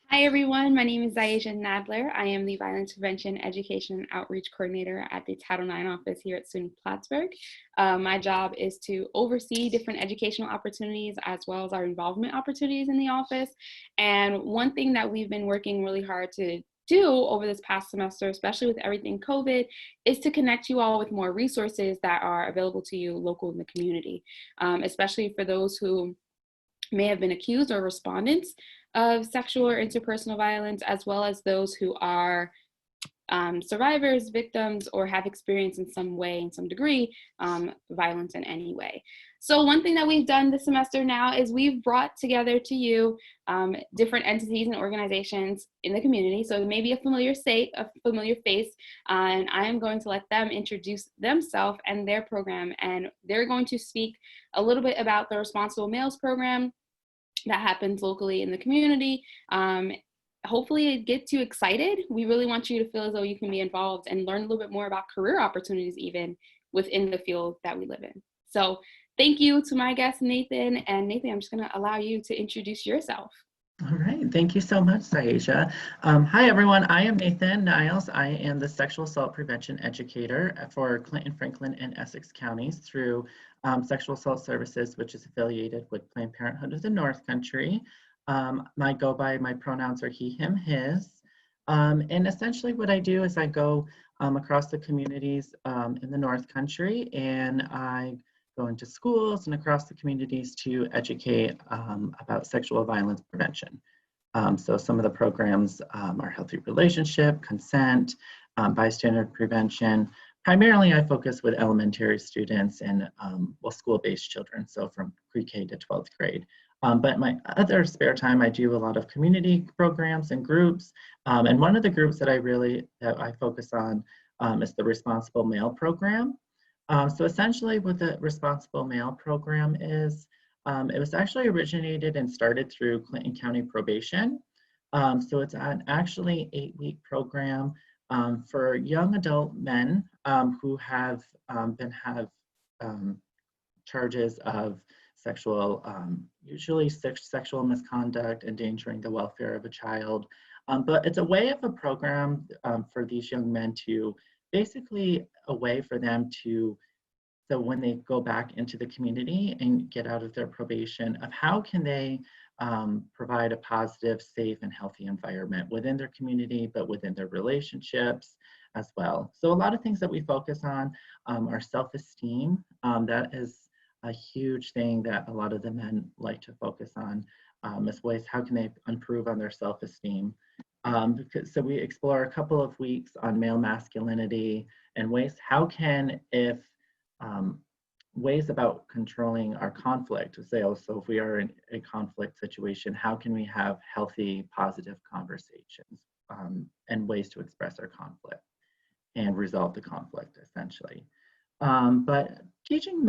Hi everyone, my name is Zaisha Nadler. I am the Violence Prevention Education and Outreach Coordinator at the Title IX office here at SUNY Plattsburgh. My job is to oversee different educational opportunities as well as our involvement opportunities in the office. And one thing that we've been working really hard to do over this past semester, especially with everything COVID, is to connect you all with more resources that are available to you local in the community, especially for those who may have been accused or respondents of sexual or interpersonal violence, as well as those who are survivors, victims, or have experienced in some way, in some degree, violence in any way. So one thing that we've done this semester now is we've brought together to you different entities and organizations in the community. So maybe a familiar face, and I am going to let them introduce themselves and their program. And they're going to speak a little bit about the Responsible Males program that happens locally in the community. Hopefully it gets you excited. We really want you to feel as though you can be involved and learn a little bit more about career opportunities even within the field that we live in. So thank you to my guest, Nathan. And Nathan, I'm just gonna allow you to introduce yourself. All right, thank you so much, Zaisha. Hi everyone, I am Nathan Niles. I am the Sexual Assault Prevention Educator for Clinton, Franklin, and Essex Counties through Sexual Assault Services, which is affiliated with Planned Parenthood of the North Country. I go by, my pronouns are he, him, his. And essentially what I do is I go across the communities in the North Country, and I go into schools and across the communities to educate about sexual violence prevention. So some of the programs are healthy relationship, consent, bystander prevention. Primarily I focus with elementary students and school-based children, so from pre-K to 12th grade. But my other spare time, I do a lot of community programs and groups. And one of the groups that I focus on is the Responsible Male program. So essentially what the Responsible Male program is, it was actually originated and started through Clinton County Probation. So it's an actually 8-week program for young adult men who have charges of usually sexual misconduct, endangering the welfare of a child. But it's a way of a program for these young men to basically a way for them to, so when they go back into the community and get out of their probation, of how can they provide a positive, safe, and healthy environment within their community, but within their relationships as well. So a lot of things that we focus on are self-esteem. That is a huge thing that a lot of the men like to focus on, as ways, how can they improve on their self-esteem? So we explore a couple of weeks on male masculinity and ways, ways about controlling our conflict. So if we are in a conflict situation, how can we have healthy, positive conversations and ways to express our conflict and resolve the conflict, essentially. But teaching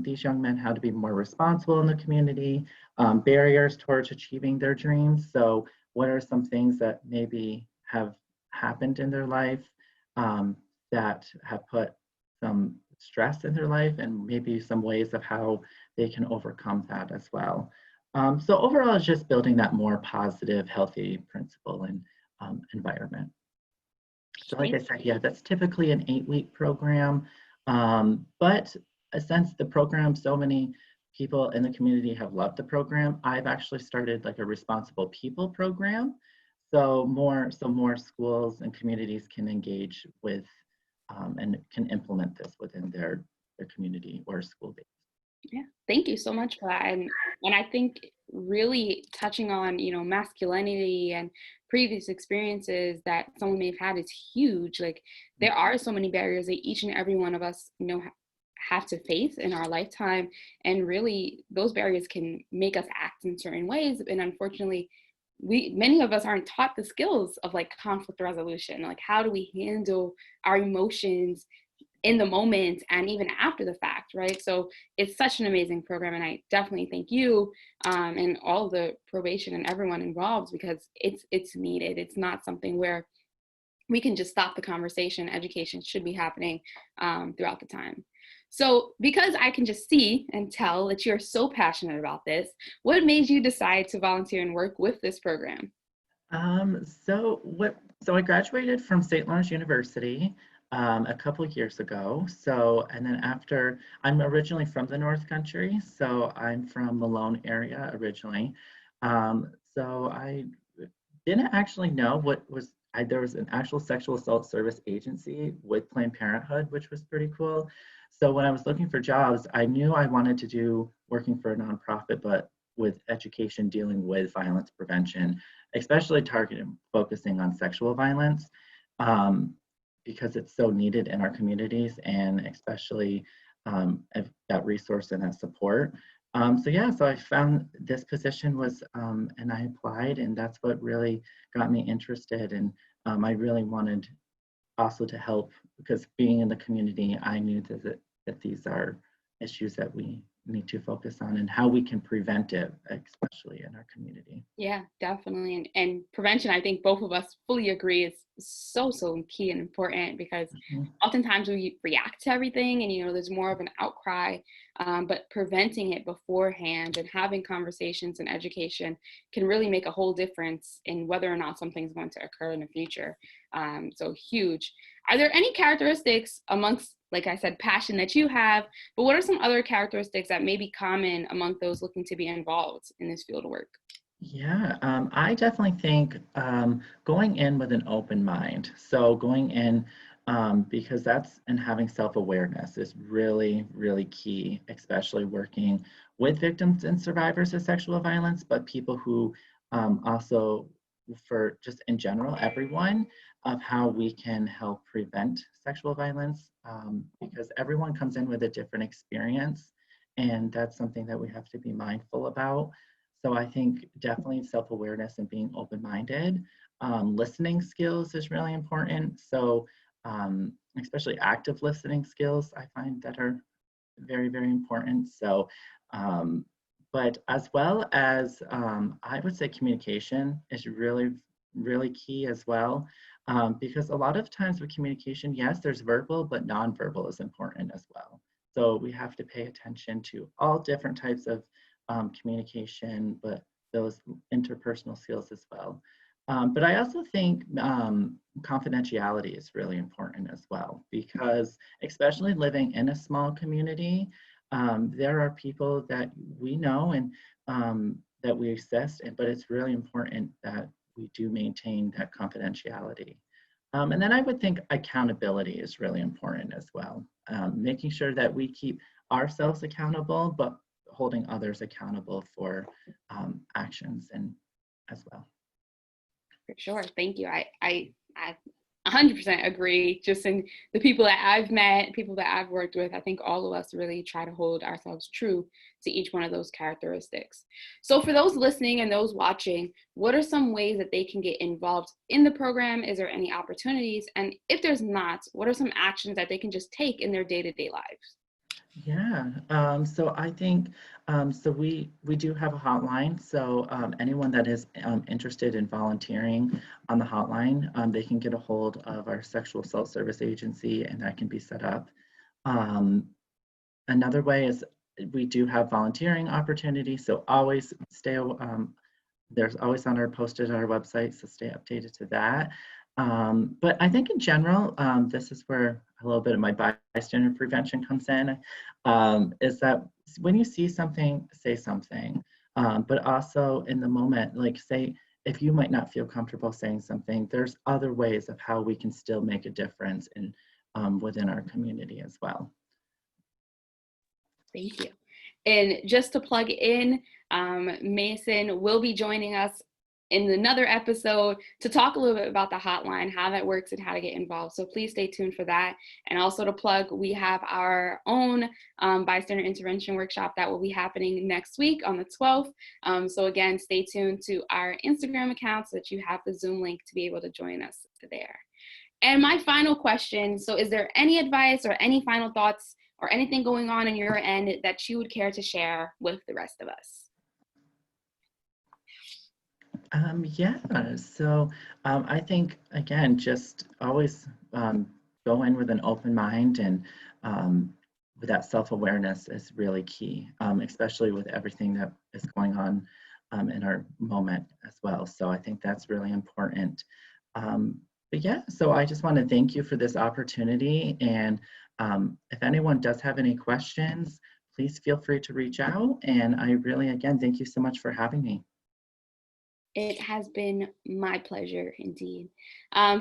these young men how to be more responsible in the community, barriers towards achieving their dreams. So what are some things that maybe have happened in their life that have put some stress in their life, and maybe some ways of how they can overcome that as well. So overall, it's just building that more positive, healthy principle and environment. So like I said, yeah, that's typically an 8-week program. But since the program, so many people in the community have loved the program, I've actually started like a Responsible People program. So more schools and communities can engage with and can implement this within their community or school base. Yeah, thank you so much for that. And I think really touching on, masculinity and previous experiences that someone may have had is huge. Like there are so many barriers that each and every one of us, have to face in our lifetime. And really those barriers can make us act in certain ways. And unfortunately, many of us aren't taught the skills of like conflict resolution. Like how do we handle our emotions in the moment and even after the fact, right? So it's such an amazing program, and I definitely thank you and all the probation and everyone involved, because it's needed. It's not something where we can just stop the conversation. Education should be happening throughout the time. So because I can just see and tell that you're so passionate about this, what made you decide to volunteer and work with this program? So I graduated from St. Lawrence University a couple of years ago. So, and then after, I'm originally from the North Country, so I'm from Malone area originally. So I didn't actually know there was an actual sexual assault service agency with Planned Parenthood, which was pretty cool. So when I was looking for jobs, I knew I wanted to do working for a nonprofit, but with education dealing with violence prevention, especially targeted focusing on sexual violence, um, because it's so needed in our communities, and especially that resource and that support. So I found this position and I applied, and that's what really got me interested. And I really wanted also to help, because being in the community, I knew that these are issues that we need to focus on and how we can prevent it, especially in our community. Yeah, definitely. And prevention, I think both of us fully agree, is so key and important, because Mhm. oftentimes we react to everything and, there's more of an outcry, but preventing it beforehand and having conversations and education can really make a whole difference in whether or not something's going to occur in the future. So huge. Are there any characteristics amongst, like I said, passion that you have, but what are some other characteristics that may be common among those looking to be involved in this field of work? Yeah, I definitely think going in with an open mind. So going in, because and having self-awareness is really, really key, especially working with victims and survivors of sexual violence, but people who also, for just in general, everyone, of how we can help prevent sexual violence, because everyone comes in with a different experience, and that's something that we have to be mindful about. So I think definitely self-awareness and being open-minded. Listening skills is really important. So especially active listening skills, I find that are very, very important. So, but as well as I would say communication is really, really key as well. Because a lot of times with communication, yes, there's verbal, but nonverbal is important as well. So we have to pay attention to all different types of communication, but those interpersonal skills as well. But I also think confidentiality is really important as well, because especially living in a small community, there are people that we know and that we assist, but it's really important that we do maintain that confidentiality. And then I would think accountability is really important as well, making sure that we keep ourselves accountable, but holding others accountable for actions and as well. For sure. Thank you. I 100% agree. Just in the people that I've met, people that I've worked with, I think all of us really try to hold ourselves true to each one of those characteristics. So for those listening and those watching, what are some ways that they can get involved in the program? Is there any opportunities? And if there's not, what are some actions that they can just take in their day-to-day lives? Yeah, so I think so we do have a hotline. So anyone that is interested in volunteering on the hotline, they can get a hold of our Sexual Assault Service Agency, and that can be set up. Um, Another way is we do have volunteering opportunities. So always there's always on our posted on our website, so stay updated to that. But I think in general, this is where a little bit of my bystander prevention comes in, is that when you see something, say something, but also in the moment, like say, if you might not feel comfortable saying something, there's other ways of how we can still make a difference in within our community as well. Thank you. And just to plug in, Mason will be joining us in another episode to talk a little bit about the hotline, how that works, and how to get involved. So please stay tuned for that. And also to plug, we have our own bystander intervention workshop that will be happening next week on the 12th. So again, stay tuned to our Instagram account so that you have the Zoom link to be able to join us there. And my final question, so is there any advice or any final thoughts or anything going on your end that you would care to share with the rest of us? Yeah, so I think, again, just always go in with an open mind and that self-awareness is really key, especially with everything that is going on in our moment as well. So I think that's really important. But yeah, so I just want to thank you for this opportunity. And if anyone does have any questions, please feel free to reach out. And I really, again, thank you so much for having me. It has been my pleasure indeed.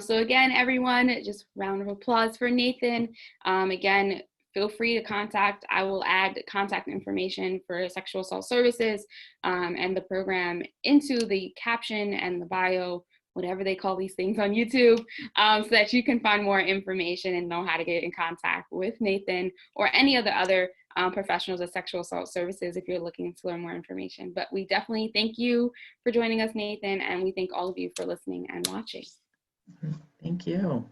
So again, everyone, just round of applause for Nathan. Again, feel free to contact. I will add contact information for Sexual Assault Services and the program into the caption and the bio, whatever they call these things on YouTube, so that you can find more information and know how to get in contact with Nathan or any of the other professionals of Sexual Assault Services if you're looking to learn more information. But we definitely thank you for joining us, Nathan, and we thank all of you for listening and watching. Thank you.